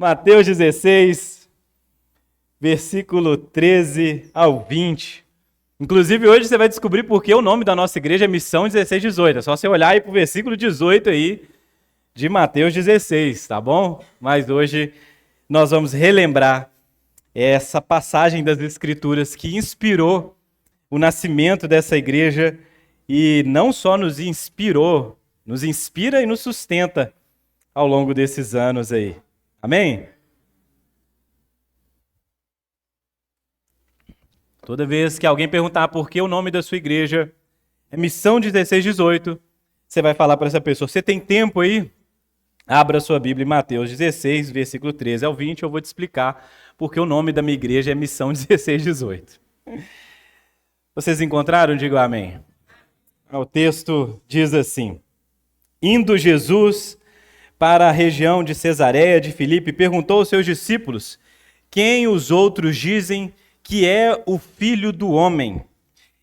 Mateus 16, versículo 13 ao 20. Inclusive, hoje você vai descobrir por que o nome da nossa igreja é Missão 1618. É só você olhar aí para o versículo 18 aí de Mateus 16, tá bom? Mas hoje nós vamos relembrar essa passagem das Escrituras que inspirou o nascimento dessa igreja e não só nos inspirou, nos inspira e nos sustenta ao longo desses anos aí. Amém? Toda vez que alguém perguntar por que o nome da sua igreja é Missão 1618, você vai falar para essa pessoa, você tem tempo aí? Abra sua Bíblia em Mateus 16, versículo 13 ao 20, eu vou te explicar porque o nome da minha igreja é Missão 1618. Vocês encontraram? Digo amém. O texto diz assim: Indo Jesus para a região de Cesareia de Filipe, perguntou aos seus discípulos, quem os outros dizem que é o Filho do Homem?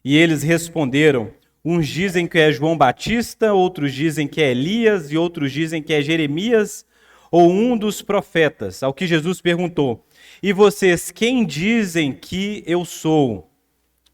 E eles responderam, uns dizem que é João Batista, outros dizem que é Elias, e outros dizem que é Jeremias, ou um dos profetas. Ao que Jesus perguntou, e vocês, quem dizem que eu sou?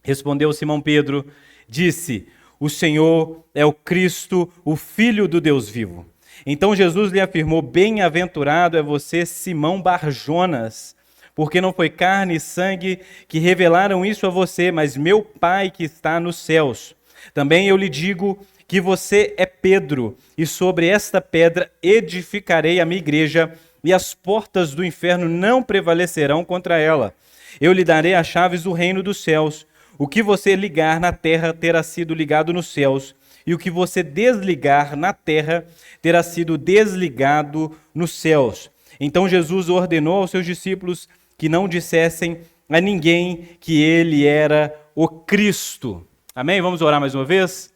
Respondeu Simão Pedro, disse, o Senhor é o Cristo, o Filho do Deus vivo. Então Jesus lhe afirmou, bem-aventurado é você, Simão Barjonas, porque não foi carne e sangue que revelaram isso a você, mas meu Pai que está nos céus. Também eu lhe digo que você é Pedro, e sobre esta pedra edificarei a minha igreja, e as portas do inferno não prevalecerão contra ela. Eu lhe darei as chaves do reino dos céus. O que você ligar na terra terá sido ligado nos céus, e o que você desligar na terra terá sido desligado nos céus. Então Jesus ordenou aos seus discípulos que não dissessem a ninguém que ele era o Cristo. Amém? Vamos orar mais uma vez?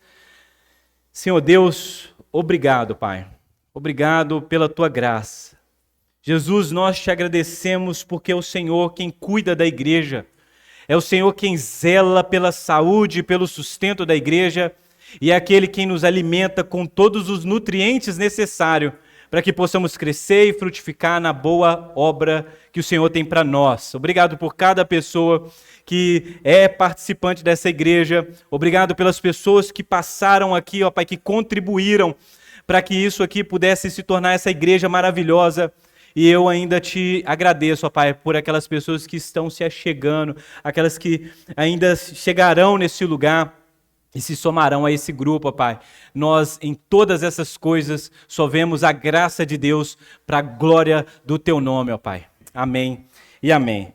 Senhor Deus, obrigado, Pai. Obrigado pela tua graça. Jesus, nós te agradecemos porque é o Senhor quem cuida da igreja. É o Senhor quem zela pela saúde e pelo sustento da igreja e é aquele quem nos alimenta com todos os nutrientes necessários para que possamos crescer e frutificar na boa obra que o Senhor tem para nós. Obrigado por cada pessoa que é participante dessa igreja. Obrigado pelas pessoas que passaram aqui, ó Pai, que contribuíram para que isso aqui pudesse se tornar essa igreja maravilhosa. E eu ainda te agradeço, ó Pai, por aquelas pessoas que estão se achegando, aquelas que ainda chegarão nesse lugar e se somarão a esse grupo, ó Pai. Nós, em todas essas coisas, só vemos a graça de Deus para a glória do Teu nome, ó Pai. Amém e amém.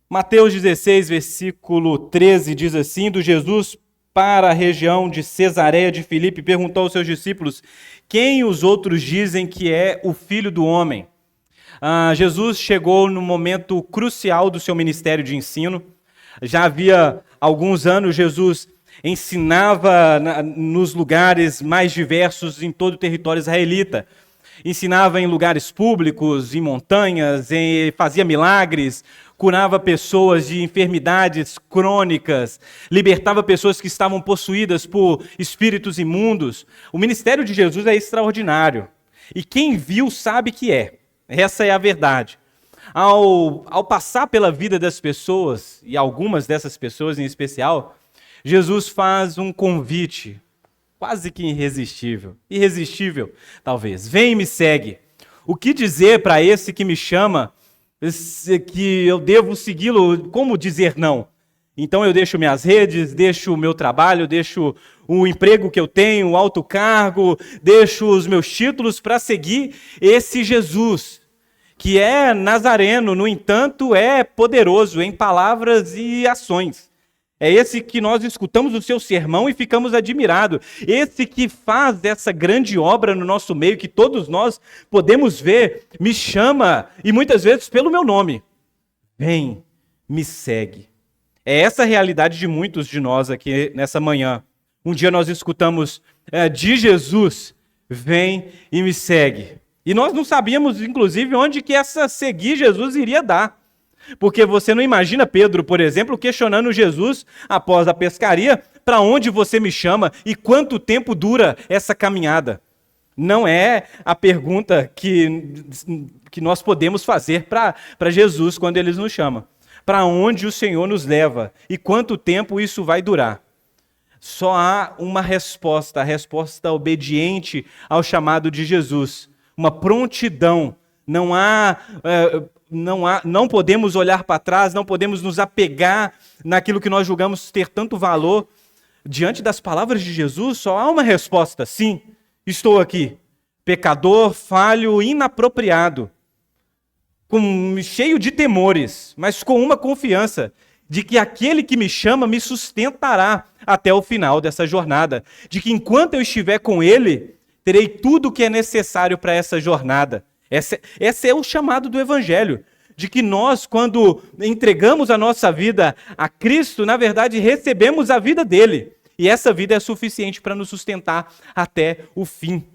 Mateus 16, versículo 13, diz assim, do Jesus para a região de Cesareia de Filipe, perguntou aos seus discípulos, quem os outros dizem que é o Filho do Homem? Jesus chegou no momento crucial do seu ministério de ensino. Já havia alguns anos, Jesus ensinava nos lugares mais diversos em todo o território israelita. Ensinava em lugares públicos, em montanhas, fazia milagres, curava pessoas de enfermidades crônicas, libertava pessoas que estavam possuídas por espíritos imundos. O ministério de Jesus é extraordinário. E quem viu sabe que é. Essa é a verdade. Ao passar pela vida das pessoas, e algumas dessas pessoas em especial, Jesus faz um convite quase que irresistível, talvez. Vem e me segue. O que dizer para esse que me chama, que eu devo segui-lo? Como dizer não? Então eu deixo minhas redes, deixo o meu trabalho, deixo o emprego que eu tenho, o alto cargo, deixo os meus títulos para seguir esse Jesus, que é nazareno, no entanto, é poderoso em palavras e ações. É esse que nós escutamos o seu sermão e ficamos admirados. Esse que faz essa grande obra no nosso meio, que todos nós podemos ver, me chama, e muitas vezes pelo meu nome. Vem, me segue. É essa a realidade de muitos de nós aqui nessa manhã. Um dia nós escutamos de Jesus, vem e me segue. E nós não sabíamos, inclusive, onde que essa seguir Jesus iria dar. Porque você não imagina Pedro, por exemplo, questionando Jesus após a pescaria, para onde você me chama e quanto tempo dura essa caminhada? Não é a pergunta que nós podemos fazer para Jesus quando ele nos chama. Para onde o Senhor nos leva e quanto tempo isso vai durar? Só há uma resposta, a resposta obediente ao chamado de Jesus. Uma prontidão. Não podemos olhar para trás, não podemos nos apegar naquilo que nós julgamos ter tanto valor. Diante das palavras de Jesus, só há uma resposta: sim, estou aqui, pecador, falho, inapropriado, cheio de temores, mas com uma confiança de que aquele que me chama me sustentará até o final dessa jornada, de que enquanto eu estiver com ele, terei tudo o que é necessário para essa jornada. Esse é o chamado do Evangelho, de que nós, quando entregamos a nossa vida a Cristo, na verdade recebemos a vida dele, e essa vida é suficiente para nos sustentar até o fim.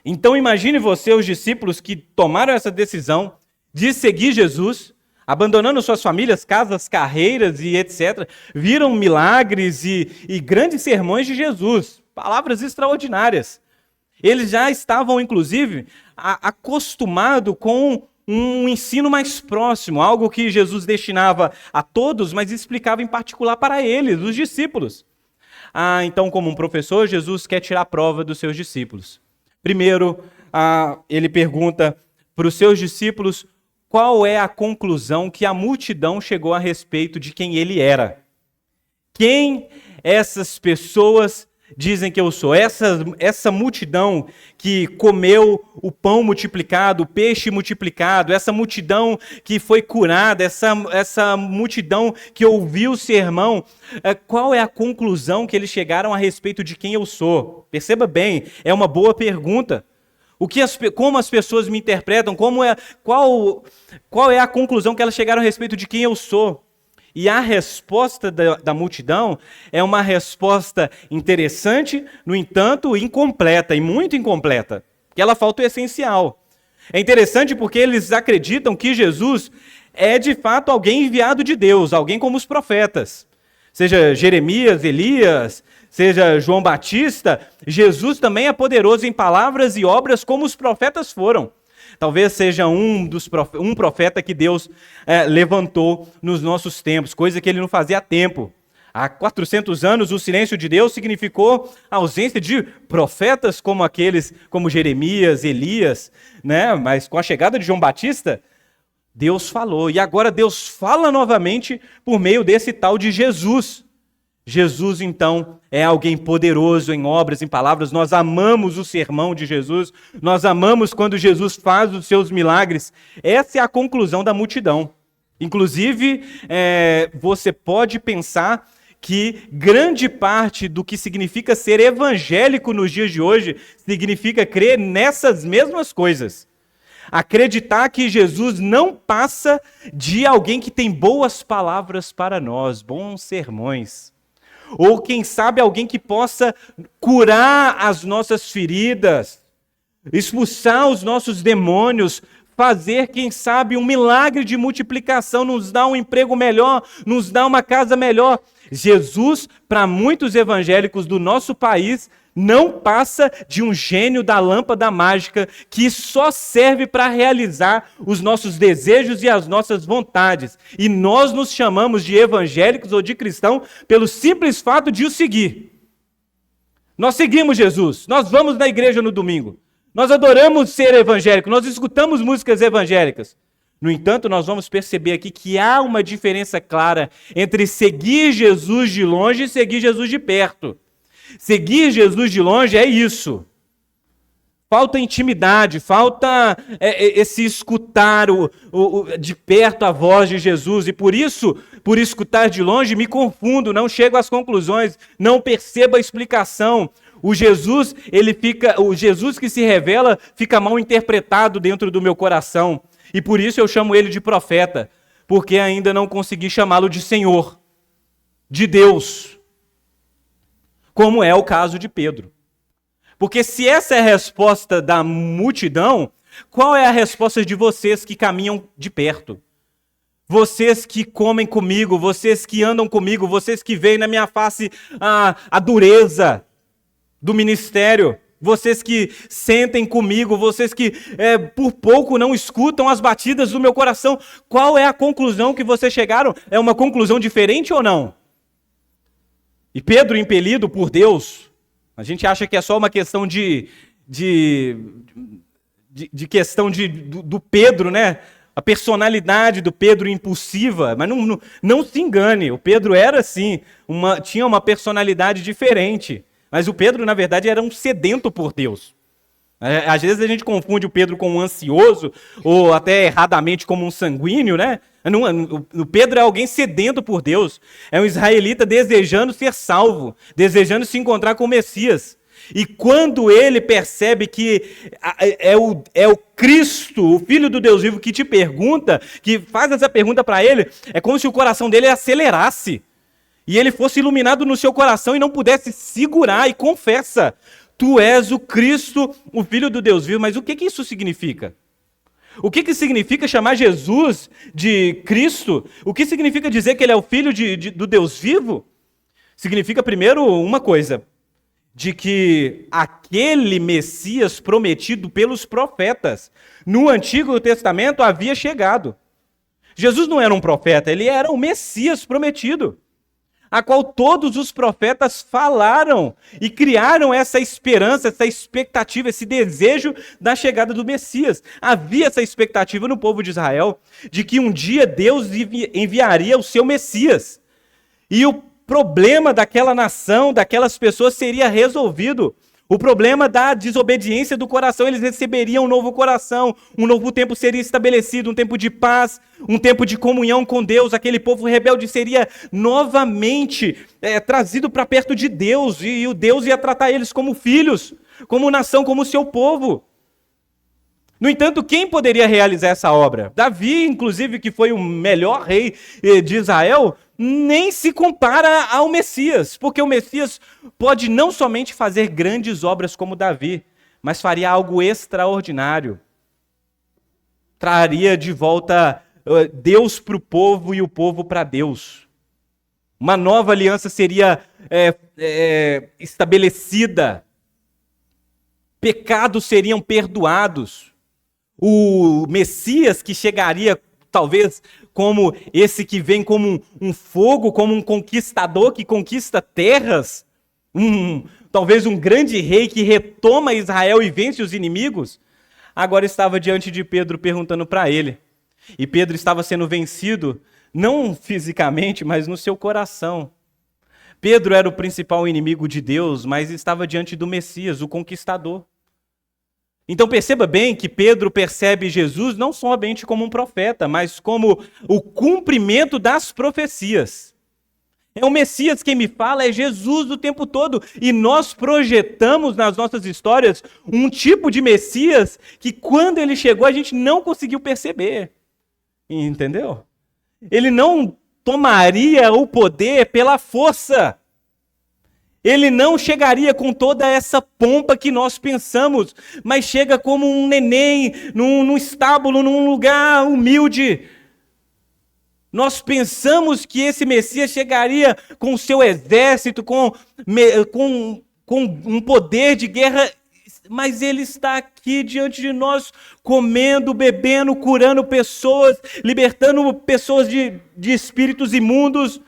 Então imagine você, os discípulos que tomaram essa decisão de seguir Jesus, abandonando suas famílias, casas, carreiras e etc., viram milagres e grandes sermões de Jesus, palavras extraordinárias. Eles já estavam, inclusive, acostumados com um ensino mais próximo, algo que Jesus destinava a todos, mas explicava em particular para eles, os discípulos. Então, como um professor, Jesus quer tirar a prova dos seus discípulos. Primeiro, ele pergunta para os seus discípulos qual é a conclusão que a multidão chegou a respeito de quem ele era. Quem essas pessoas dizem que eu sou? Essa multidão que comeu o pão multiplicado, o peixe multiplicado, essa multidão que foi curada, essa multidão que ouviu o sermão, qual é a conclusão que eles chegaram a respeito de quem eu sou? Perceba bem, é uma boa pergunta. Como as pessoas me interpretam, qual é a conclusão que elas chegaram a respeito de quem eu sou? E a resposta da multidão é uma resposta interessante, no entanto, incompleta, e muito incompleta, porque ela falta o essencial. É interessante porque eles acreditam que Jesus é, de fato, alguém enviado de Deus, alguém como os profetas. Seja Jeremias, Elias, seja João Batista, Jesus também é poderoso em palavras e obras como os profetas foram. Talvez seja um profeta que Deus levantou nos nossos tempos, coisa que ele não fazia há tempo. Há 400 anos, o silêncio de Deus significou a ausência de profetas como aqueles, como Jeremias, Elias, né? Mas com a chegada de João Batista, Deus falou. E agora Deus fala novamente por meio desse tal de Jesus. Jesus, então, é alguém poderoso em obras, em palavras. Nós amamos o sermão de Jesus. Nós amamos quando Jesus faz os seus milagres. Essa é a conclusão da multidão. Inclusive, você pode pensar que grande parte do que significa ser evangélico nos dias de hoje significa crer nessas mesmas coisas. Acreditar que Jesus não passa de alguém que tem boas palavras para nós, bons sermões. Ou, quem sabe, alguém que possa curar as nossas feridas, expulsar os nossos demônios, fazer, quem sabe, um milagre de multiplicação, nos dar um emprego melhor, nos dar uma casa melhor. Jesus, para muitos evangélicos do nosso país, não passa de um gênio da lâmpada mágica que só serve para realizar os nossos desejos e as nossas vontades. E nós nos chamamos de evangélicos ou de cristãos pelo simples fato de o seguir. Nós seguimos Jesus, nós vamos na igreja no domingo, nós adoramos ser evangélicos, nós escutamos músicas evangélicas. No entanto, nós vamos perceber aqui que há uma diferença clara entre seguir Jesus de longe e seguir Jesus de perto. Seguir Jesus de longe é isso. Falta intimidade, falta esse escutar de perto a voz de Jesus. E por isso, por escutar de longe, me confundo, não chego às conclusões, não percebo a explicação. O Jesus que se revela fica mal interpretado dentro do meu coração. E por isso eu chamo ele de profeta, porque ainda não consegui chamá-lo de Senhor, de Deus, como é o caso de Pedro. Porque se essa é a resposta da multidão, qual é a resposta de vocês que caminham de perto? Vocês que comem comigo, vocês que andam comigo, vocês que veem na minha face a dureza do ministério, vocês que sentem comigo, vocês que por pouco não escutam as batidas do meu coração, qual é a conclusão que vocês chegaram? É uma conclusão diferente ou não? E Pedro, impelido por Deus, a gente acha que é só uma questão do Pedro, né? A personalidade do Pedro impulsiva, mas não se engane, o Pedro era assim, tinha uma personalidade diferente. Mas o Pedro, na verdade, era um sedento por Deus. Às vezes a gente confunde o Pedro com um ansioso, ou até erradamente como um sanguíneo, né? O Pedro é alguém sedento por Deus. É um israelita desejando ser salvo, desejando se encontrar com o Messias. E quando ele percebe que é o Cristo, o Filho do Deus vivo, que te pergunta, que faz essa pergunta para ele, é como se o coração dele acelerasse. E ele fosse iluminado no seu coração e não pudesse segurar e confessa: tu és o Cristo, o Filho do Deus vivo. Mas o que isso significa? O que significa chamar Jesus de Cristo? O que significa dizer que ele é o Filho do Deus vivo? Significa primeiro uma coisa: de que aquele Messias prometido pelos profetas no Antigo Testamento havia chegado. Jesus não era um profeta, ele era o Messias prometido, a qual todos os profetas falaram e criaram essa esperança, essa expectativa, esse desejo da chegada do Messias. Havia essa expectativa no povo de Israel de que um dia Deus enviaria o seu Messias. E o problema daquela nação, daquelas pessoas seria resolvido. O problema da desobediência do coração, eles receberiam um novo coração, um novo tempo seria estabelecido, um tempo de paz, um tempo de comunhão com Deus. Aquele povo rebelde seria novamente trazido para perto de Deus, e o Deus ia tratar eles como filhos, como nação, como seu povo. No entanto, quem poderia realizar essa obra? Davi, inclusive, que foi o melhor rei de Israel, nem se compara ao Messias, porque o Messias pode não somente fazer grandes obras como Davi, mas faria algo extraordinário. Traria de volta Deus para o povo e o povo para Deus. Uma nova aliança seria estabelecida. Pecados seriam perdoados. O Messias que chegaria, talvez, como esse que vem como um fogo, como um conquistador que conquista terras, talvez um grande rei que retoma Israel e vence os inimigos, agora estava diante de Pedro perguntando para ele. E Pedro estava sendo vencido, não fisicamente, mas no seu coração. Pedro era o principal inimigo de Deus, mas estava diante do Messias, o conquistador. Então perceba bem que Pedro percebe Jesus não somente como um profeta, mas como o cumprimento das profecias. É o Messias quem me fala, é Jesus o tempo todo. E nós projetamos nas nossas histórias um tipo de Messias que quando ele chegou a gente não conseguiu perceber. Entendeu? Ele não tomaria o poder pela força. Ele não chegaria com toda essa pompa que nós pensamos, mas chega como um neném, num estábulo, num lugar humilde. Nós pensamos que esse Messias chegaria com o seu exército, com um poder de guerra, mas ele está aqui diante de nós, comendo, bebendo, curando pessoas, libertando pessoas de espíritos imundos.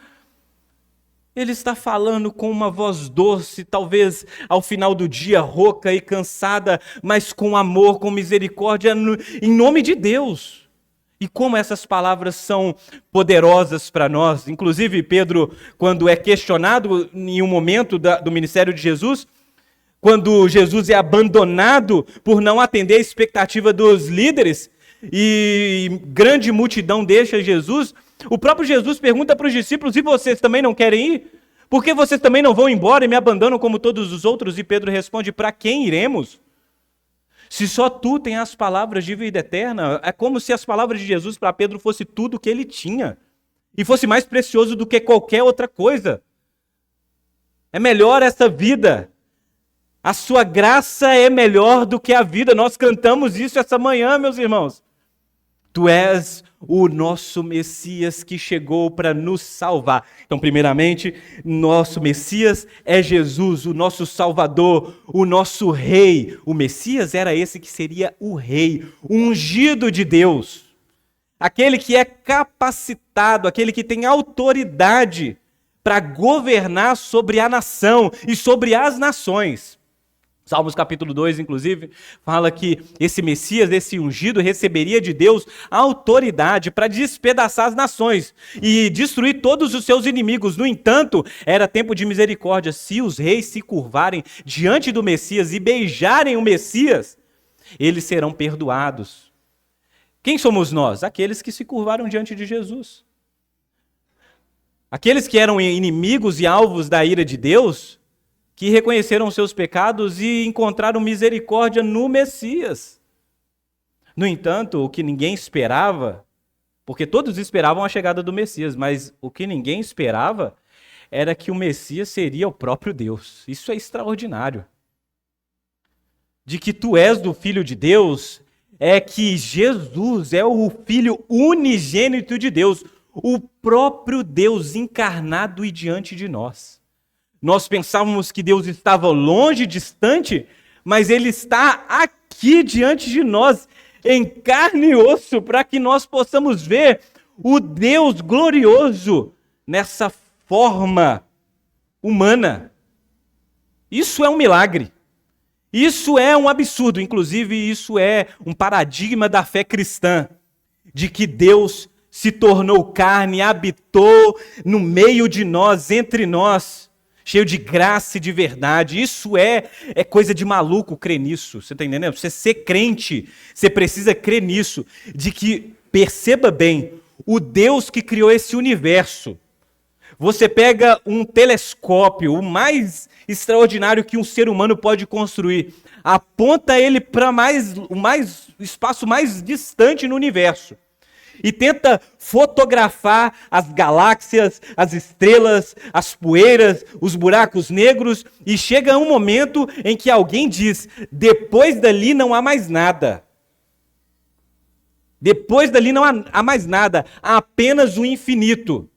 Ele está falando com uma voz doce, talvez ao final do dia rouca e cansada, mas com amor, com misericórdia, em nome de Deus. E como essas palavras são poderosas para nós. Inclusive, Pedro, quando é questionado em um momento do ministério de Jesus, quando Jesus é abandonado por não atender a expectativa dos líderes, e grande multidão deixa Jesus, o próprio Jesus pergunta para os discípulos: e vocês também não querem ir? Por que vocês também não vão embora e me abandonam como todos os outros? E Pedro responde: para quem iremos? Se só tu tens as palavras de vida eterna. É como se as palavras de Jesus para Pedro fosse tudo que ele tinha. E fosse mais precioso do que qualquer outra coisa. É melhor essa vida. A sua graça é melhor do que a vida. Nós cantamos isso essa manhã, meus irmãos. Tu és o nosso Messias que chegou para nos salvar. Então, primeiramente, nosso Messias é Jesus, o nosso Salvador, o nosso Rei. O Messias era esse que seria o Rei, o ungido de Deus. Aquele que é capacitado, aquele que tem autoridade para governar sobre a nação e sobre as nações. Salmos capítulo 2, inclusive, fala que esse Messias, esse ungido, receberia de Deus a autoridade para despedaçar as nações e destruir todos os seus inimigos. No entanto, era tempo de misericórdia. Se os reis se curvarem diante do Messias e beijarem o Messias, eles serão perdoados. Quem somos nós? Aqueles que se curvaram diante de Jesus. Aqueles que eram inimigos e alvos da ira de Deus, que reconheceram seus pecados e encontraram misericórdia no Messias. No entanto, o que ninguém esperava, porque todos esperavam a chegada do Messias, mas o que ninguém esperava era que o Messias seria o próprio Deus. Isso é extraordinário. De que tu és do Filho de Deus, é que Jesus é o Filho unigênito de Deus, o próprio Deus encarnado e diante de nós. Nós pensávamos que Deus estava longe, distante, mas Ele está aqui diante de nós, em carne e osso, para que nós possamos ver o Deus glorioso nessa forma humana. Isso é um milagre. Isso é um absurdo. Inclusive, isso é um paradigma da fé cristã, de que Deus se tornou carne, habitou no meio de nós, entre nós, cheio de graça e de verdade. Isso é coisa de maluco crer nisso. Você está entendendo? Você ser crente, você precisa crer nisso. De que, perceba bem, o Deus que criou esse universo. Você pega um telescópio, o mais extraordinário que um ser humano pode construir, aponta ele para o espaço mais distante no universo e tenta fotografar as galáxias, as estrelas, as poeiras, os buracos negros, e chega um momento em que alguém diz: depois dali não há mais nada. Depois dali não há mais nada, há apenas o infinito.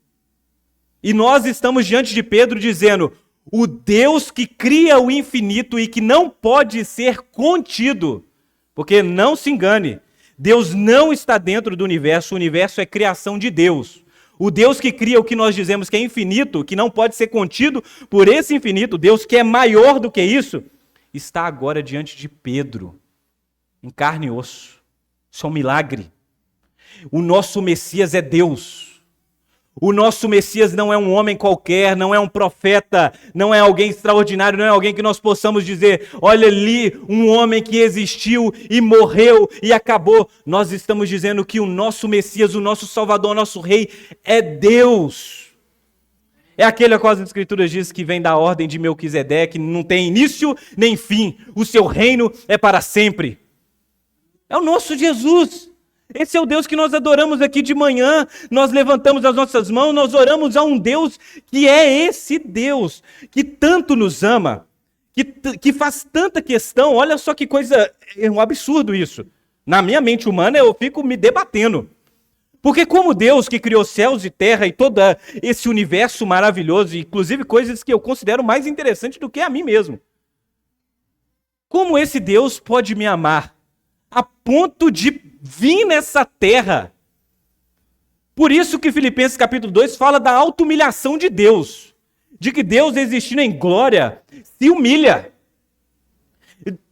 E nós estamos diante de Pedro dizendo: o Deus que cria o infinito e que não pode ser contido, porque não se engane, Deus não está dentro do universo, o universo é criação de Deus. O Deus que cria o que nós dizemos que é infinito, que não pode ser contido por esse infinito, Deus que é maior do que isso, está agora diante de Pedro, em carne e osso. Isso é um milagre. O nosso Messias é Deus. O nosso Messias não é um homem qualquer, não é um profeta, não é alguém extraordinário, não é alguém que nós possamos dizer: olha ali, um homem que existiu e morreu e acabou. Nós estamos dizendo que o nosso Messias, o nosso Salvador, o nosso Rei é Deus. É aquele a qual as Escrituras dizem que vem da ordem de Melquisedeque, não tem início nem fim. O seu reino é para sempre. É o nosso Jesus. Esse é o Deus que nós adoramos aqui de manhã. Nós levantamos as nossas mãos, nós oramos a um Deus que é esse Deus, que tanto nos ama, que faz tanta questão. Olha só que coisa, é um absurdo isso. Na minha mente humana eu fico me debatendo. Porque como Deus que criou céus e terra e todo esse universo maravilhoso, inclusive coisas que eu considero mais interessantes do que a mim mesmo, como esse Deus pode me amar a ponto de vir nessa terra? Por isso que Filipenses capítulo 2 fala da auto-humilhação de Deus. De que Deus, existindo em glória, se humilha.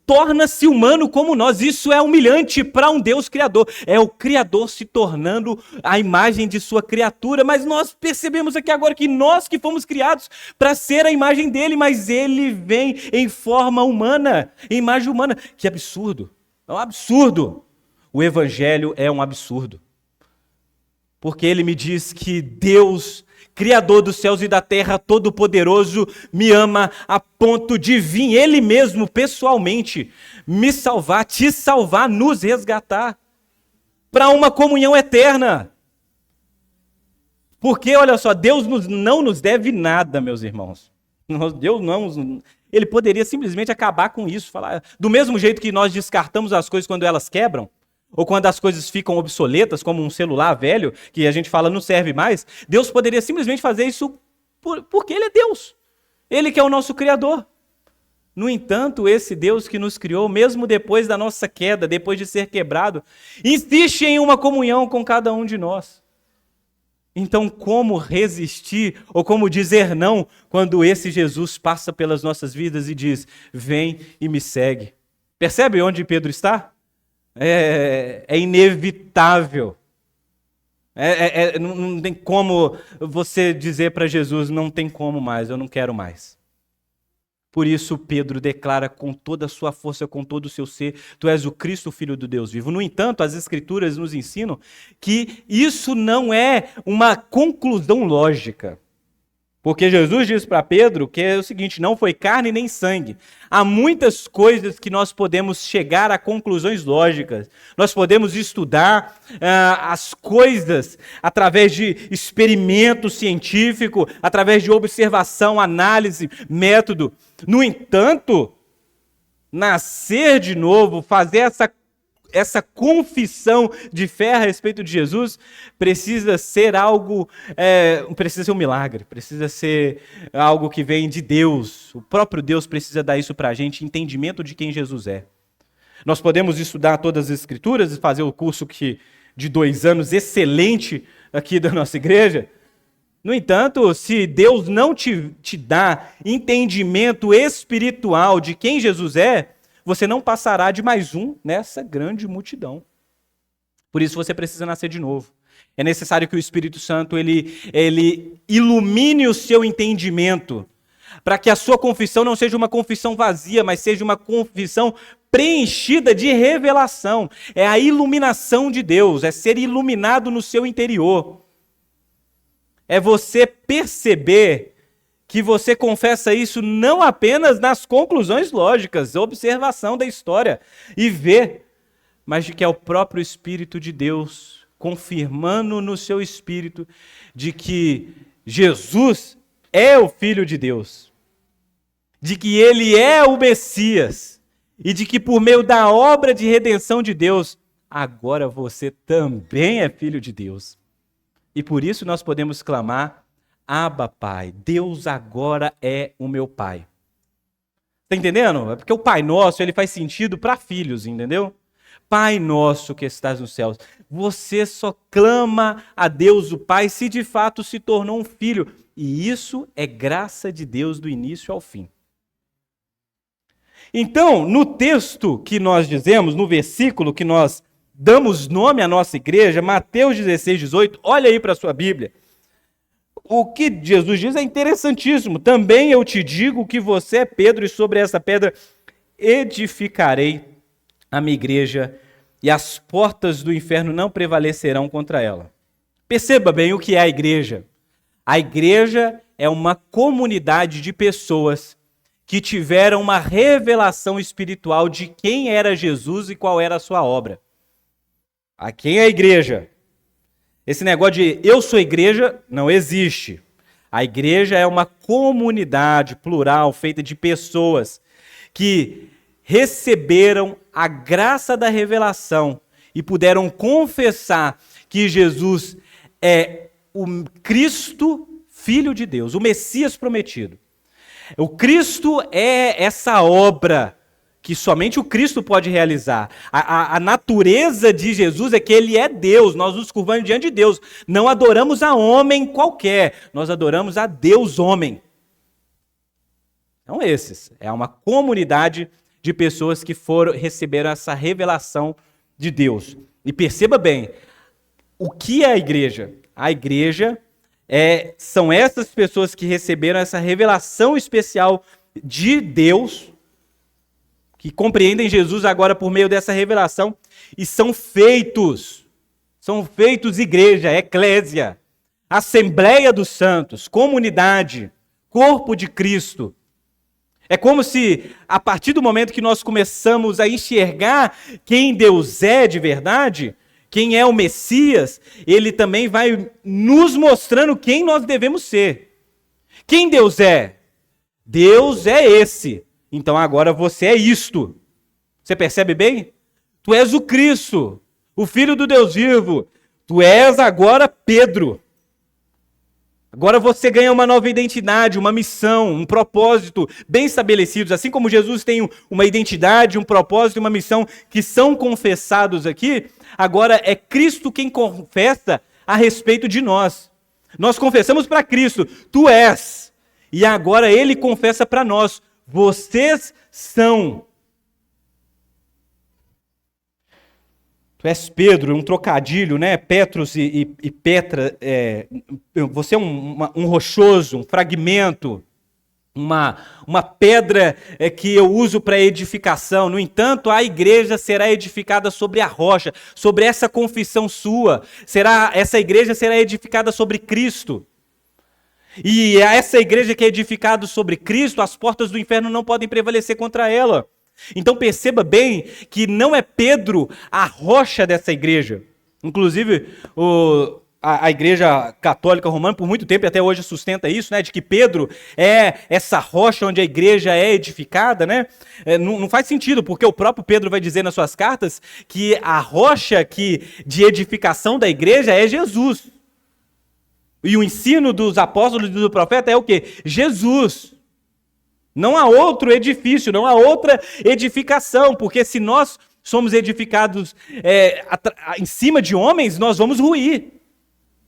Torna-se humano como nós. Isso é humilhante para um Deus criador. É o Criador se tornando a imagem de sua criatura. Mas nós percebemos aqui agora que nós que fomos criados para ser a imagem dele, mas ele vem em forma humana, em imagem humana. Que absurdo. É um absurdo. O Evangelho é um absurdo. Porque ele me diz que Deus, Criador dos céus e da terra, Todo-Poderoso, me ama a ponto de vir Ele mesmo, pessoalmente, me salvar, te salvar, nos resgatar, para uma comunhão eterna. Porque, olha só, Deus não nos deve nada, meus irmãos. Deus não... Ele poderia simplesmente acabar com isso, falar do mesmo jeito que nós descartamos as coisas quando elas quebram. ou quando as coisas ficam obsoletas, como um celular velho, que a gente fala não serve mais, Deus poderia simplesmente fazer isso porque Ele é Deus. Ele que é o nosso Criador. No entanto, esse Deus que nos criou, mesmo depois da nossa queda, depois de ser quebrado, insiste em uma comunhão com cada um de nós. Então, como resistir ou como dizer não quando esse Jesus passa pelas nossas vidas e diz: vem e me segue? Percebe onde Pedro está? É inevitável. Não tem como você dizer para Jesus: não tem como mais, eu não quero mais. Por isso Pedro declara com toda a sua força, com todo o seu ser: tu és o Cristo, Filho do Deus vivo. No entanto, as Escrituras nos ensinam que isso não é uma conclusão lógica. Porque Jesus diz para Pedro que é o seguinte: não foi carne nem sangue. Há muitas coisas que nós podemos chegar a conclusões lógicas. Nós podemos estudar as coisas através de experimento científico, através de observação, análise, método. No entanto, nascer de novo, fazer essa confissão de fé a respeito de Jesus precisa ser algo, precisa ser um milagre, precisa ser algo que vem de Deus. O próprio Deus precisa dar isso para a gente, entendimento de quem Jesus é. Nós podemos estudar todas as Escrituras e fazer o curso de 2 anos excelente aqui da nossa igreja. No entanto, se Deus não te dá entendimento espiritual de quem Jesus é, você não passará de mais um nessa grande multidão. Por isso você precisa nascer de novo. É necessário que o Espírito Santo ele ilumine o seu entendimento, para que a sua confissão não seja uma confissão vazia, mas seja uma confissão preenchida de revelação. É a iluminação de Deus, é ser iluminado no seu interior. É você perceber que você confessa isso não apenas nas conclusões lógicas, observação da história e ver, mas de que é o próprio Espírito de Deus confirmando no seu espírito de que Jesus é o Filho de Deus, de que Ele é o Messias e de que por meio da obra de redenção de Deus, agora você também é filho de Deus. E por isso nós podemos clamar: Abba, Pai, Deus agora é o meu Pai. Está entendendo? É porque o Pai Nosso, ele faz sentido para filhos, entendeu? Pai Nosso que estás nos céus. Você só clama a Deus o Pai se de fato se tornou um filho. E isso é graça de Deus do início ao fim. Então, no texto que nós dizemos, no versículo que nós damos nome à nossa igreja, Mateus 16, 18, olha aí para a sua Bíblia. O que Jesus diz é interessantíssimo. Também eu te digo que você é Pedro, e sobre essa pedra edificarei a minha igreja, e as portas do inferno não prevalecerão contra ela. Perceba bem o que é a igreja. A igreja é uma comunidade de pessoas que tiveram uma revelação espiritual de quem era Jesus e qual era a sua obra. A quem é a igreja? Esse negócio de eu sou igreja não existe. A igreja é uma comunidade plural feita de pessoas que receberam a graça da revelação e puderam confessar que Jesus é o Cristo, Filho de Deus, o Messias prometido. O Cristo é essa obra que somente o Cristo pode realizar. A natureza de Jesus é que Ele é Deus. Nós nos curvamos diante de Deus. Não adoramos a homem qualquer. Nós adoramos a Deus homem. Então esses. É uma comunidade de pessoas que receberam essa revelação de Deus. E perceba bem, o que é a igreja? A igreja são essas pessoas que receberam essa revelação especial de Deus, que compreendem Jesus agora por meio dessa revelação, e são feitos igreja, eclésia, assembleia dos santos, comunidade, corpo de Cristo. É como se, a partir do momento que nós começamos a enxergar quem Deus é de verdade, quem é o Messias, Ele também vai nos mostrando quem nós devemos ser. Quem Deus é? Deus é esse. Então agora você é isto. Você percebe bem? Tu és o Cristo. o Filho do Deus vivo. Tu és agora Pedro. Agora você ganha uma nova identidade, uma missão, um propósito bem estabelecidos. Assim como Jesus tem uma identidade, um propósito e uma missão que são confessados aqui, agora é Cristo quem confessa a respeito de nós. Nós confessamos para Cristo, tu és. E agora ele confessa para nós, vocês são. Tu és Pedro, um trocadilho, né? Petros e Petra. Você é um rochoso, um fragmento, uma pedra que eu uso para edificação. No entanto, a igreja será edificada sobre a rocha, sobre essa confissão sua. Essa igreja será edificada sobre Cristo. E essa igreja que é edificada sobre Cristo, as portas do inferno não podem prevalecer contra ela. Então perceba bem que não é Pedro a rocha dessa igreja. Inclusive, a igreja católica romana, por muito tempo e até hoje sustenta isso, né, de que Pedro é essa rocha onde a igreja é edificada, né? Não faz sentido, porque o próprio Pedro vai dizer nas suas cartas que a rocha de edificação da igreja é Jesus. E o ensino dos apóstolos e do profeta é o quê? Jesus. Não há outro edifício, não há outra edificação, porque se nós somos edificados em cima de homens, nós vamos ruir,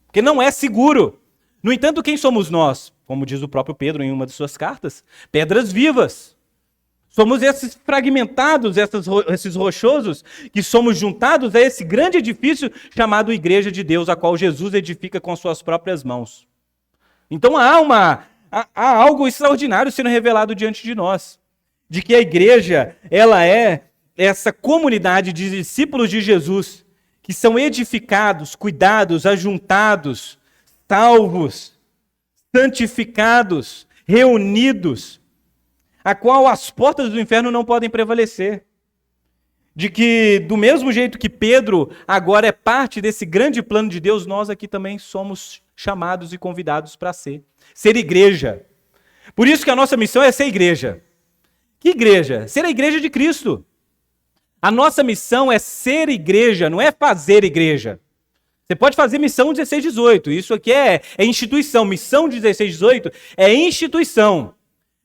porque não é seguro. No entanto, quem somos nós? Como diz o próprio Pedro em uma de suas cartas, pedras vivas. Somos esses fragmentados, esses rochosos, que somos juntados a esse grande edifício chamado Igreja de Deus, a qual Jesus edifica com suas próprias mãos. Então há algo extraordinário sendo revelado diante de nós, de que a igreja, ela é essa comunidade de discípulos de Jesus, que são edificados, cuidados, ajuntados, salvos, santificados, reunidos, a qual as portas do inferno não podem prevalecer. De que, do mesmo jeito que Pedro agora é parte desse grande plano de Deus, nós aqui também somos chamados e convidados para ser igreja. Por isso que a nossa missão é ser igreja. Que igreja? Ser a igreja de Cristo. A nossa missão é ser igreja, não é fazer igreja. Você pode fazer missão 16, 18. Isso aqui é instituição. Missão 16, 18 é instituição.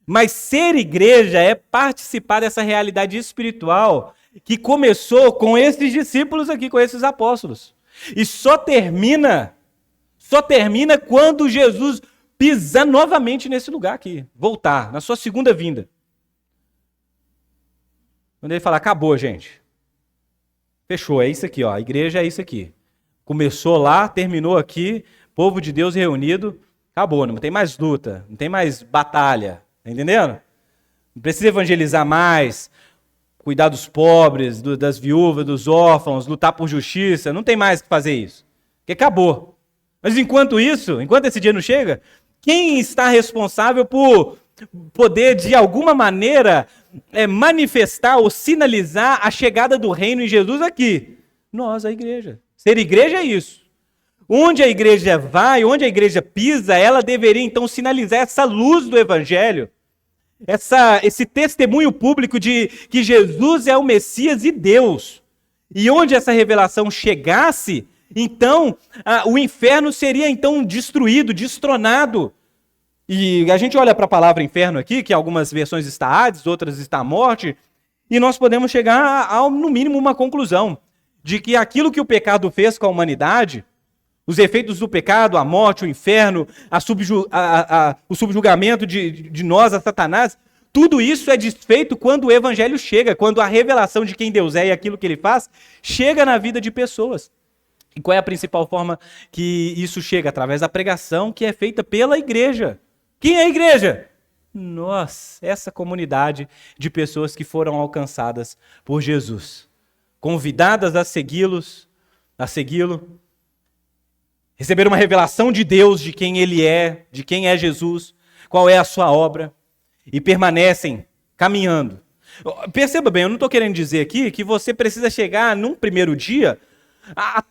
Mas ser igreja é participar dessa realidade espiritual que começou com esses discípulos aqui, com esses apóstolos. E só termina quando Jesus pisar novamente nesse lugar aqui, voltar, na sua segunda vinda. Quando ele falar, acabou, gente. Fechou, é isso aqui, ó. A igreja é isso aqui. Começou lá, terminou aqui, povo de Deus reunido, acabou, não tem mais luta, não tem mais batalha, tá entendendo? Não precisa evangelizar mais, cuidar dos pobres, das viúvas, dos órfãos, lutar por justiça, não tem mais que fazer isso, porque acabou. Mas enquanto esse dia não chega, quem está responsável por poder, de alguma maneira, manifestar ou sinalizar a chegada do reino em Jesus aqui? Nós, a igreja. Ser igreja é isso. Onde a igreja vai, onde a igreja pisa, ela deveria então sinalizar essa luz do evangelho, esse testemunho público de que Jesus é o Messias e Deus. E onde essa revelação chegasse, então o inferno seria então destruído, destronado. E a gente olha para a palavra inferno aqui, que algumas versões está Hades, outras está morte, e nós podemos chegar a, no mínimo, uma conclusão de que aquilo que o pecado fez com a humanidade, os efeitos do pecado, a morte, o inferno, o subjugamento de nós a Satanás, tudo isso é desfeito quando o evangelho chega, quando a revelação de quem Deus é e aquilo que ele faz chega na vida de pessoas. E qual é a principal forma que isso chega? Através da pregação que é feita pela igreja. Quem é a igreja? Nós, essa comunidade de pessoas que foram alcançadas por Jesus, convidadas a segui-lo, receber uma revelação de Deus, de quem ele é, de quem é Jesus, qual é a sua obra, e permanecem caminhando. Perceba bem, eu não estou querendo dizer aqui que você precisa chegar num primeiro dia a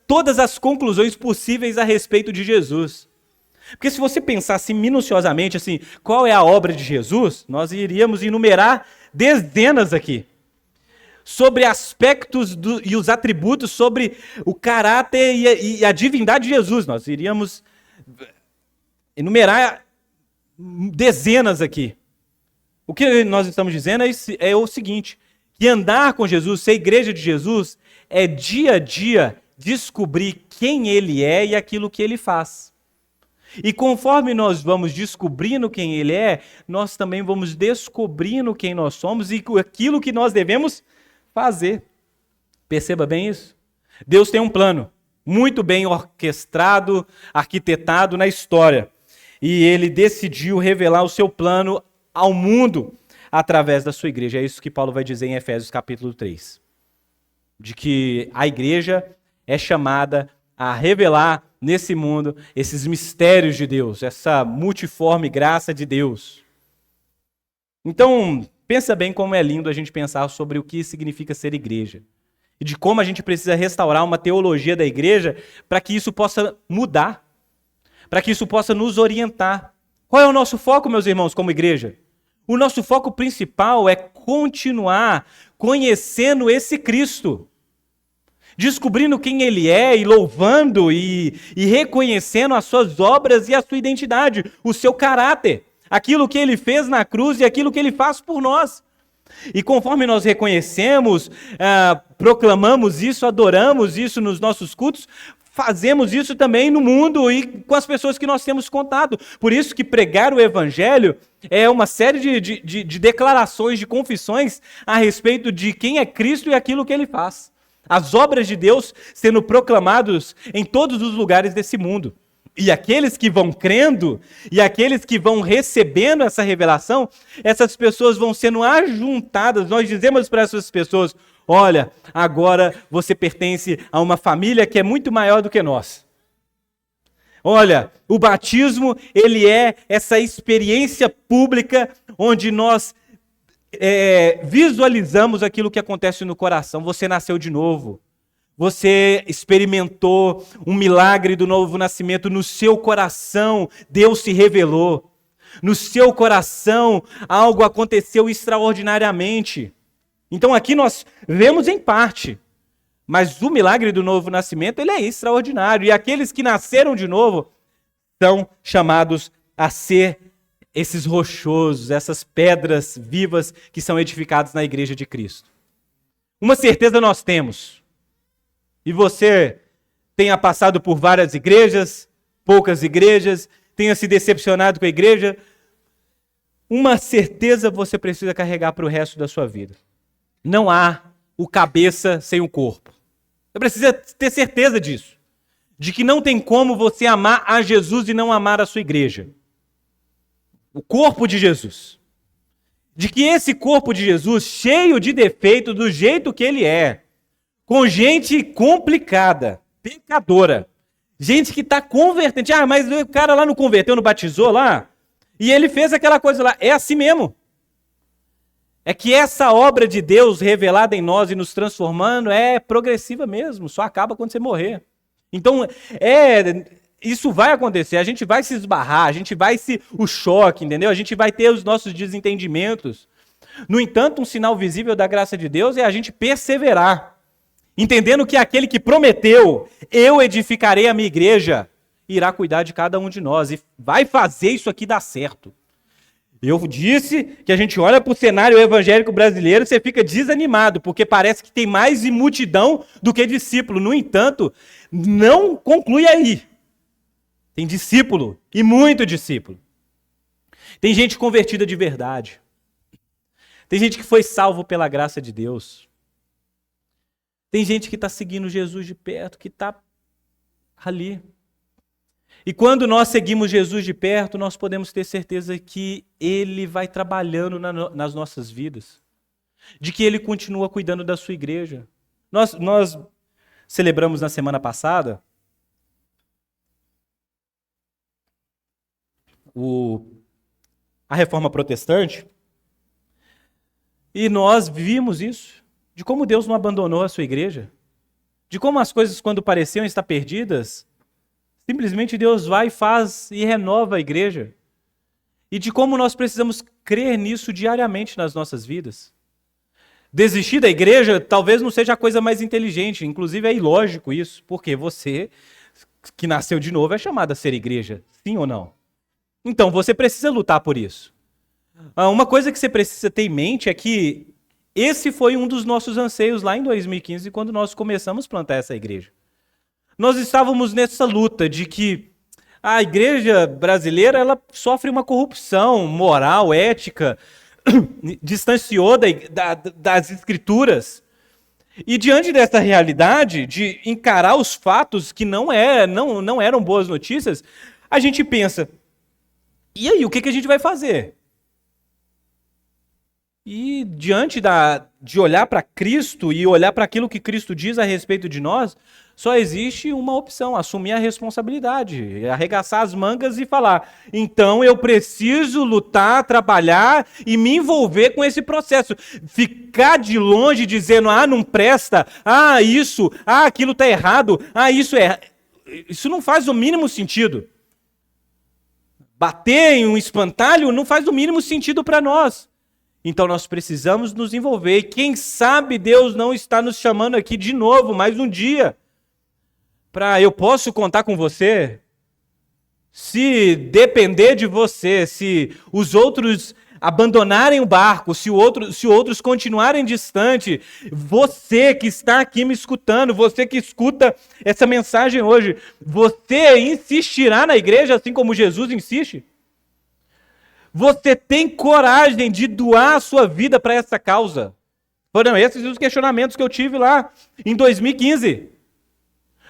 todas as conclusões possíveis a respeito de Jesus. Porque se você pensasse minuciosamente assim, qual é a obra de Jesus, nós iríamos enumerar dezenas aqui. sobre aspectos e os atributos, sobre o caráter e a divindade de Jesus. Nós iríamos enumerar dezenas aqui. O que nós estamos dizendo é o seguinte, que andar com Jesus, ser igreja de Jesus, é dia a dia descobrir quem ele é e aquilo que ele faz. E conforme nós vamos descobrindo quem ele é, nós também vamos descobrindo quem nós somos e aquilo que nós devemos fazer. Perceba bem isso. Deus tem um plano muito bem orquestrado, arquitetado na história. E ele decidiu revelar o seu plano ao mundo através da sua igreja. É isso que Paulo vai dizer em Efésios capítulo 3. De que a igreja é chamada a revelar nesse mundo esses mistérios de Deus, essa multiforme graça de Deus. Então, pensa bem como é lindo a gente pensar sobre o que significa ser igreja. E de como a gente precisa restaurar uma teologia da igreja para que isso possa mudar, para que isso possa nos orientar. Qual é o nosso foco, meus irmãos, como igreja? O nosso foco principal é continuar conhecendo esse Cristo, descobrindo quem ele é e louvando e reconhecendo as suas obras e a sua identidade, o seu caráter, aquilo que ele fez na cruz e aquilo que ele faz por nós. E conforme nós reconhecemos, proclamamos isso, adoramos isso nos nossos cultos, fazemos isso também no mundo e com as pessoas que nós temos contato. Por isso que pregar o evangelho é uma série de declarações, de confissões a respeito de quem é Cristo e aquilo que ele faz. As obras de Deus sendo proclamadas em todos os lugares desse mundo. E aqueles que vão crendo, e aqueles que vão recebendo essa revelação, essas pessoas vão sendo ajuntadas. Nós dizemos para essas pessoas, olha, agora você pertence a uma família que é muito maior do que nós. Olha, o batismo, ele é essa experiência pública onde nós visualizamos aquilo que acontece no coração. Você nasceu de novo. Você experimentou um milagre do novo nascimento no seu coração. Deus se revelou. No seu coração, algo aconteceu extraordinariamente. Então aqui nós vemos em parte. Mas o milagre do novo nascimento, ele é extraordinário. E aqueles que nasceram de novo são chamados a ser esses rochosos, essas pedras vivas que são edificadas na igreja de Cristo. Uma certeza nós temos. E você tenha passado por várias igrejas, poucas igrejas, tenha se decepcionado com a igreja, uma certeza você precisa carregar para o resto da sua vida. Não há o cabeça sem o corpo. Você precisa ter certeza disso. De que não tem como você amar a Jesus e não amar a sua igreja. O corpo de Jesus. De que esse corpo de Jesus, cheio de defeito, do jeito que ele é, com gente complicada, pecadora, gente que está convertendo. Mas o cara lá não converteu, não batizou lá, e ele fez aquela coisa lá. É assim mesmo. É que essa obra de Deus revelada em nós e nos transformando é progressiva mesmo, só acaba quando você morrer. Então, isso vai acontecer, a gente vai se esbarrar, a gente vai o choque, entendeu? A gente vai ter os nossos desentendimentos. No entanto, um sinal visível da graça de Deus é a gente perseverar, entendendo que aquele que prometeu, eu edificarei a minha igreja, irá cuidar de cada um de nós e vai fazer isso aqui dar certo. Eu disse que a gente olha para o cenário evangélico brasileiro e você fica desanimado, porque parece que tem mais multidão do que discípulo. No entanto, não conclui aí. Tem discípulo, e muito discípulo. Tem gente convertida de verdade. Tem gente que foi salvo pela graça de Deus. Tem gente que está seguindo Jesus de perto, que está ali. E quando nós seguimos Jesus de perto, nós podemos ter certeza que Ele vai trabalhando nas nossas vidas. De que Ele continua cuidando da sua igreja. Nós celebramos na semana passada a Reforma Protestante e nós vimos isso. De como Deus não abandonou a sua igreja. De como as coisas, quando pareciam estar perdidas, simplesmente Deus vai e faz e renova a igreja. E de como nós precisamos crer nisso diariamente nas nossas vidas. Desistir da igreja talvez não seja a coisa mais inteligente, inclusive é ilógico isso, porque você que nasceu de novo é chamado a ser igreja, sim ou não? Então você precisa lutar por isso. Uma coisa que você precisa ter em mente é que esse foi um dos nossos anseios lá em 2015, quando nós começamos a plantar essa igreja. Nós estávamos nessa luta de que a igreja brasileira ela sofre uma corrupção moral, ética, distanciou das escrituras. E diante dessa realidade de encarar os fatos que não eram boas notícias, a gente pensa, e aí, o que a gente vai fazer? E diante de olhar para Cristo e olhar para aquilo que Cristo diz a respeito de nós, só existe uma opção: assumir a responsabilidade, arregaçar as mangas e falar, então eu preciso lutar, trabalhar e me envolver com esse processo. Ficar de longe dizendo, não presta, isso, aquilo está errado, isso é... Isso não faz o mínimo sentido. Bater em um espantalho não faz o mínimo sentido para nós. Então nós precisamos nos envolver. E quem sabe Deus não está nos chamando aqui de novo, mais um dia. Eu posso contar com você? Se depender de você, se os outros abandonarem o barco, se outros continuarem distante, você que está aqui me escutando, você que escuta essa mensagem hoje, você insistirá na igreja assim como Jesus insiste? Você tem coragem de doar a sua vida para essa causa? Foram esses os questionamentos que eu tive lá em 2015.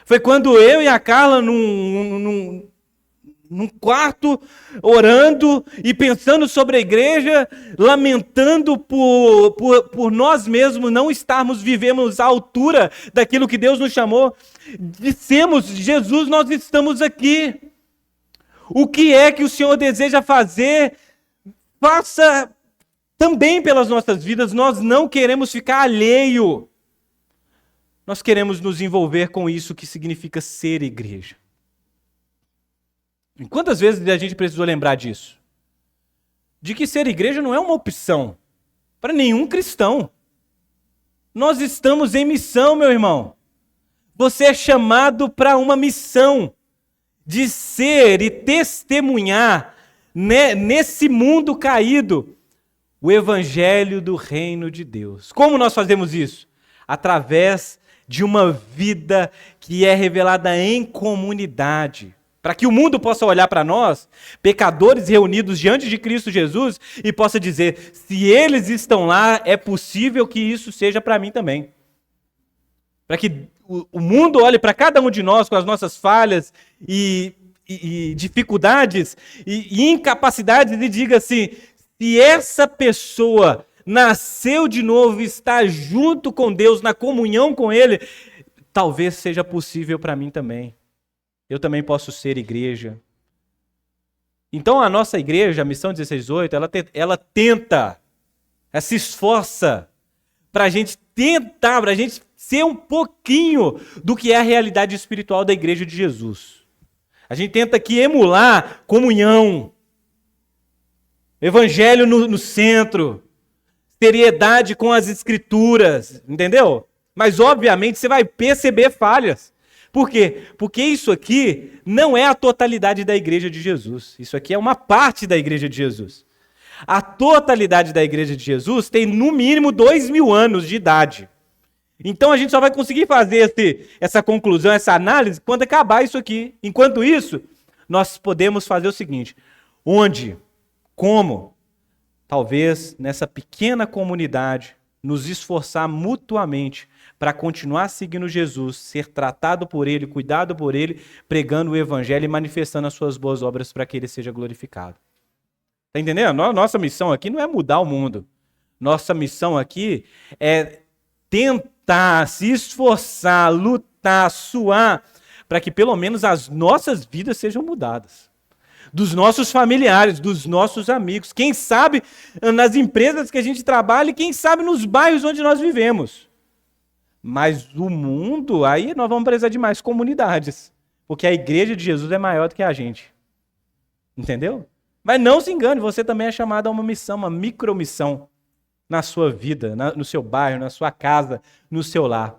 Foi quando eu e a Carla, num quarto, orando e pensando sobre a igreja, lamentando por nós mesmos não vivemos à altura daquilo que Deus nos chamou, dissemos, Jesus, nós estamos aqui. O que é que o Senhor deseja fazer? Faça também pelas nossas vidas. Nós não queremos ficar alheio. Nós queremos nos envolver com isso que significa ser igreja. E quantas vezes a gente precisou lembrar disso? De que ser igreja não é uma opção para nenhum cristão. Nós estamos em missão, meu irmão. Você é chamado para uma missão de ser e testemunhar nesse mundo caído o evangelho do reino de Deus. Como nós fazemos isso? Através de uma vida que é revelada em comunidade. Para que o mundo possa olhar para nós, pecadores reunidos diante de Cristo Jesus, e possa dizer, se eles estão lá, é possível que isso seja para mim também. Para que o mundo olhe para cada um de nós com as nossas falhas e dificuldades e incapacidades e diga assim, se essa pessoa nasceu de novo, está junto com Deus, na comunhão com Ele, talvez seja possível para mim também. Eu também posso ser igreja. Então a nossa igreja, a Missão 16:8, ela se esforça para a gente tentar, para a gente ser um pouquinho do que é a realidade espiritual da igreja de Jesus. A gente tenta aqui emular comunhão, evangelho no centro, seriedade com as escrituras, entendeu? Mas obviamente você vai perceber falhas. Por quê? Porque isso aqui não é a totalidade da igreja de Jesus. Isso aqui é uma parte da igreja de Jesus. A totalidade da igreja de Jesus tem no mínimo 2.000 anos de idade. Então a gente só vai conseguir fazer essa conclusão, essa análise, quando acabar isso aqui. Enquanto isso, nós podemos fazer o seguinte: onde, como, talvez nessa pequena comunidade, nos esforçar mutuamente para continuar seguindo Jesus, ser tratado por Ele, cuidado por Ele, pregando o Evangelho e manifestando as suas boas obras para que Ele seja glorificado. Está entendendo? Nossa missão aqui não é mudar o mundo. Nossa missão aqui é tentar, se esforçar, lutar, suar, para que pelo menos as nossas vidas sejam mudadas. Dos nossos familiares, dos nossos amigos, quem sabe nas empresas que a gente trabalha e quem sabe nos bairros onde nós vivemos. Mas o mundo, aí nós vamos precisar de mais comunidades, porque a igreja de Jesus é maior do que a gente. Entendeu? Mas não se engane, você também é chamado a uma missão, uma micromissão. na sua vida, no seu bairro, na sua casa, no seu lar.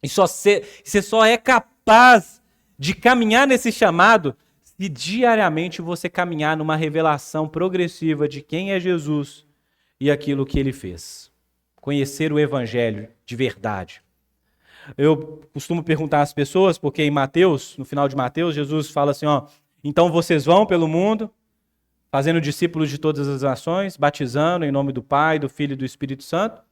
E você só é capaz de caminhar nesse chamado se diariamente você caminhar numa revelação progressiva de quem é Jesus e aquilo que ele fez. Conhecer o evangelho de verdade. Eu costumo perguntar às pessoas, porque em Mateus, no final de Mateus, Jesus fala assim, então vocês vão pelo mundo, fazendo discípulos de todas as nações, batizando em nome do Pai, do Filho e do Espírito Santo,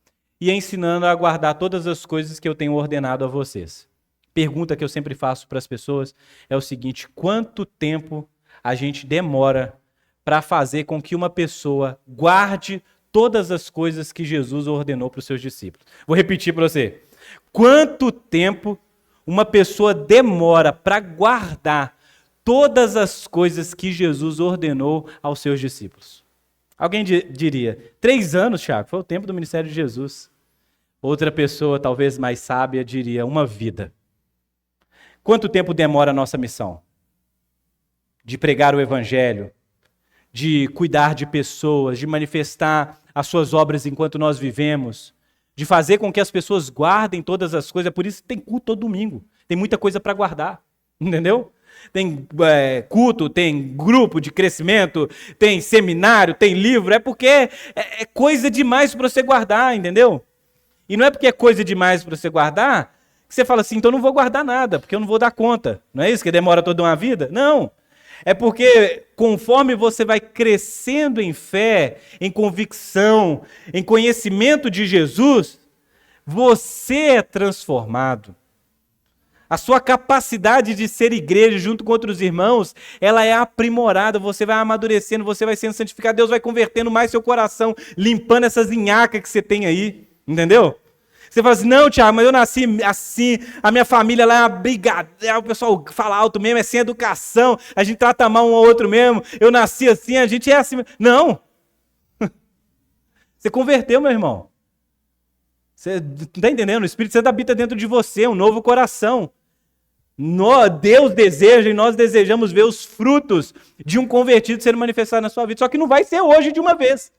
e ensinando a guardar todas as coisas que eu tenho ordenado a vocês. Pergunta que eu sempre faço para as pessoas é o seguinte: quanto tempo a gente demora para fazer com que uma pessoa guarde todas as coisas que Jesus ordenou para os seus discípulos? Vou repetir para você. Quanto tempo uma pessoa demora para guardar todas as coisas que Jesus ordenou aos seus discípulos? Alguém diria, 3 anos, Thiago, foi o tempo do ministério de Jesus. Outra pessoa, talvez mais sábia, diria, uma vida. Quanto tempo demora a nossa missão? De pregar o evangelho, de cuidar de pessoas, de manifestar as suas obras enquanto nós vivemos, de fazer com que as pessoas guardem todas as coisas. É por isso que tem culto todo domingo. Tem muita coisa para guardar, entendeu? Tem culto, tem grupo de crescimento, tem seminário, tem livro. É porque é coisa demais para você guardar, entendeu? E não é porque é coisa demais para você guardar que você fala assim, então eu não vou guardar nada, porque eu não vou dar conta. Não é isso que demora toda uma vida? Não. É porque conforme você vai crescendo em fé, em convicção, em conhecimento de Jesus, você é transformado. A sua capacidade de ser igreja junto com outros irmãos, ela é aprimorada, você vai amadurecendo, você vai sendo santificado, Deus vai convertendo mais seu coração, limpando essas nhaca que você tem aí, entendeu? Você fala assim, não, Thiago, mas eu nasci assim, a minha família lá é uma brigadeira, o pessoal fala alto mesmo, é sem educação, a gente trata mal um ao outro mesmo, eu nasci assim, a gente é assim. Não! Você converteu, meu irmão. Você não está entendendo? O Espírito Santo habita dentro de você, um novo coração. Deus deseja e nós desejamos ver os frutos de um convertido sendo manifestado na sua vida. Só que não vai ser hoje de uma vez.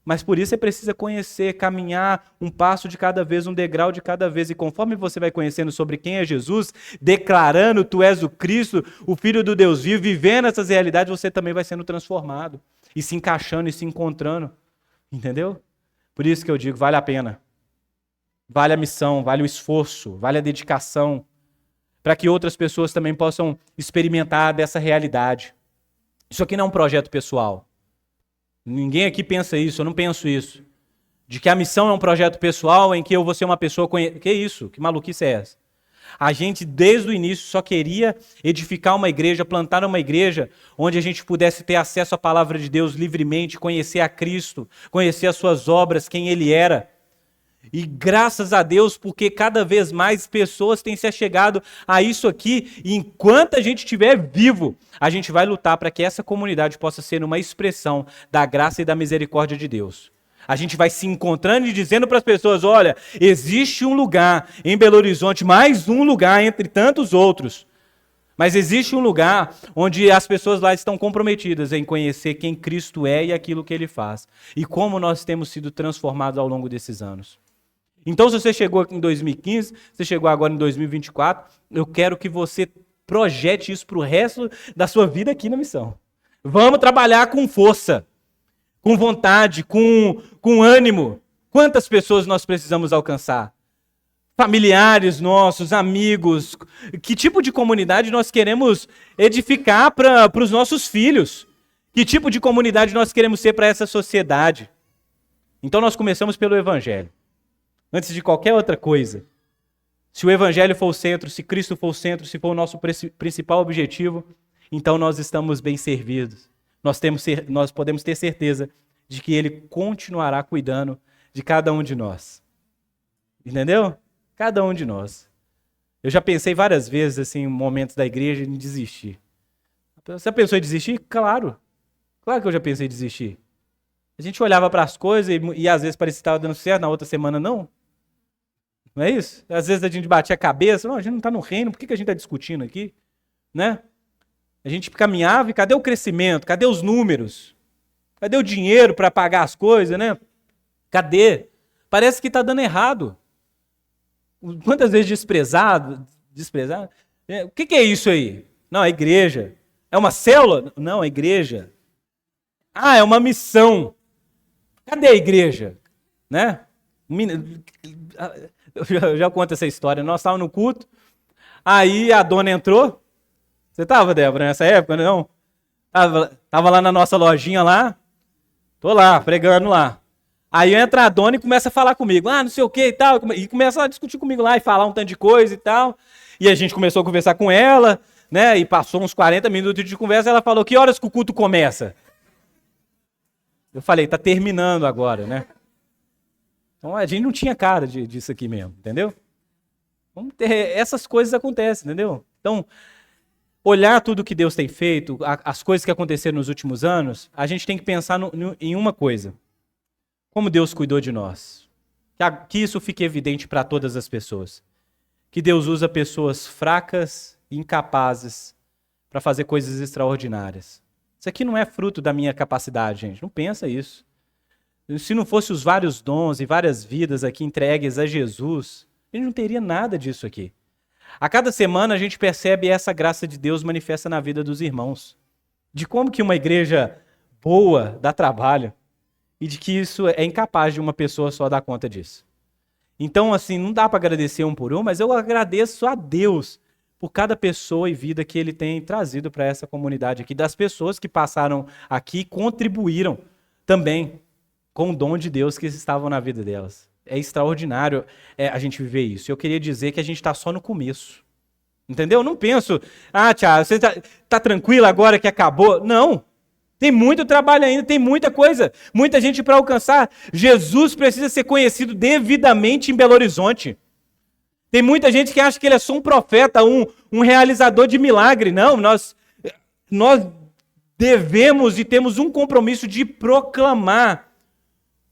Mas por isso você precisa conhecer, caminhar um passo de cada vez, um degrau de cada vez. E conforme você vai conhecendo sobre quem é Jesus, declarando tu és o Cristo, o Filho do Deus vivo, vivendo essas realidades, você também vai sendo transformado. E se encaixando e se encontrando. Entendeu? Por isso que eu digo, vale a pena. Vale a missão, vale o esforço, vale a dedicação. Para que outras pessoas também possam experimentar dessa realidade. Isso aqui não é um projeto pessoal. Ninguém aqui pensa isso, eu não penso isso. De que a missão é um projeto pessoal em que eu vou ser uma pessoa... Que isso? Que maluquice é essa? A gente, desde o início, só queria edificar uma igreja, plantar uma igreja onde a gente pudesse ter acesso à palavra de Deus livremente, conhecer a Cristo, conhecer as suas obras, quem Ele era. E graças a Deus, porque cada vez mais pessoas têm se achegado a isso aqui, e enquanto a gente estiver vivo, a gente vai lutar para que essa comunidade possa ser uma expressão da graça e da misericórdia de Deus. A gente vai se encontrando e dizendo para as pessoas, olha, existe um lugar em Belo Horizonte, mais um lugar entre tantos outros, mas existe um lugar onde as pessoas lá estão comprometidas em conhecer quem Cristo é e aquilo que Ele faz, e como nós temos sido transformados ao longo desses anos. Então, se você chegou aqui em 2015, você chegou agora em 2024, eu quero que você projete isso para o resto da sua vida aqui na missão. Vamos trabalhar com força, com vontade, com ânimo. Quantas pessoas nós precisamos alcançar? Familiares nossos, amigos. Que tipo de comunidade nós queremos edificar para os nossos filhos? Que tipo de comunidade nós queremos ser para essa sociedade? Então, nós começamos pelo Evangelho. Antes de qualquer outra coisa. Se o Evangelho for o centro, se Cristo for o centro, se for o nosso principal objetivo, então nós estamos bem servidos. Nós podemos ter certeza de que Ele continuará cuidando de cada um de nós. Entendeu? Cada um de nós. Eu já pensei várias vezes, assim, em momentos da igreja, em desistir. Você pensou em desistir? Claro. Claro que eu já pensei em desistir. A gente olhava para as coisas e às vezes parecia que estava dando certo, na outra semana não. Não é isso? Às vezes a gente batia a cabeça, a gente não está no reino, por que a gente está discutindo aqui? Né? A gente caminhava e cadê o crescimento? Cadê os números? Cadê o dinheiro para pagar as coisas, né? Cadê? Parece que está dando errado. Quantas vezes desprezado? O que é isso aí? Não, é igreja. É uma célula? Não, é igreja. Ah, é uma missão. Cadê a igreja? Né? Eu já conto essa história. Nós estávamos no culto, aí a dona entrou. Você estava, Débora, nessa época? Não? Tava lá na nossa lojinha lá. Tô lá, pregando lá. Aí entra a dona e começa a falar comigo. Ah, não sei o que e tal. E começa a discutir comigo lá e falar um tanto de coisa e tal. E a gente começou a conversar com ela, né? E passou uns 40 minutos de conversa. Ela falou, que horas que o culto começa? Eu falei, tá terminando agora, né? Então a gente não tinha cara disso aqui mesmo, entendeu? Essas coisas acontecem, entendeu? Então, olhar tudo que Deus tem feito, as coisas que aconteceram nos últimos anos, a gente tem que pensar em uma coisa. Como Deus cuidou de nós. Que isso fique evidente para todas as pessoas. Que Deus usa pessoas fracas e incapazes para fazer coisas extraordinárias. Isso aqui não é fruto da minha capacidade, gente. Não pensa isso. Se não fosse os vários dons e várias vidas aqui entregues a Jesus, a gente não teria nada disso aqui. A cada semana a gente percebe essa graça de Deus manifesta na vida dos irmãos. De como que uma igreja boa dá trabalho e de que isso é incapaz de uma pessoa só dar conta disso. Então, assim, não dá para agradecer um por um, mas eu agradeço a Deus por cada pessoa e vida que Ele tem trazido para essa comunidade aqui, das pessoas que passaram aqui e contribuíram também com o dom de Deus que estavam na vida delas. É extraordinário a gente viver isso. Eu queria dizer que a gente está só no começo. Entendeu? Eu não penso, Thiago, você tá tranquilo agora que acabou? Não. Tem muito trabalho ainda, tem muita coisa, muita gente para alcançar. Jesus precisa ser conhecido devidamente em Belo Horizonte. Tem muita gente que acha que ele é só um profeta, um realizador de milagre. Não, nós devemos e temos um compromisso de proclamar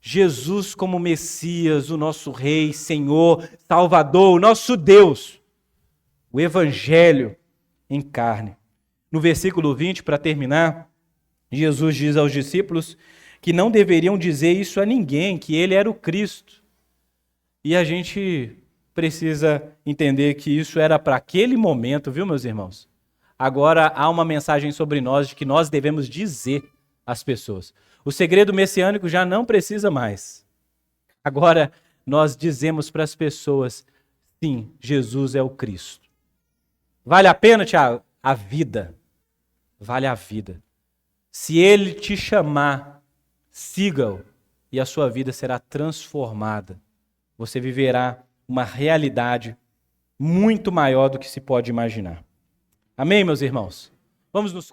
Jesus como Messias, o nosso Rei, Senhor, Salvador, o nosso Deus. O Evangelho em carne. No versículo 20, para terminar, Jesus diz aos discípulos que não deveriam dizer isso a ninguém, que ele era o Cristo. E a gente precisa entender que isso era para aquele momento, viu, meus irmãos? Agora há uma mensagem sobre nós de que nós devemos dizer às pessoas. O segredo messiânico já não precisa mais. Agora nós dizemos para as pessoas, sim, Jesus é o Cristo. Vale a pena, Tiago? A vida. Vale a vida. Se ele te chamar, siga-o e a sua vida será transformada. Você viverá uma realidade muito maior do que se pode imaginar. Amém, meus irmãos? Vamos nos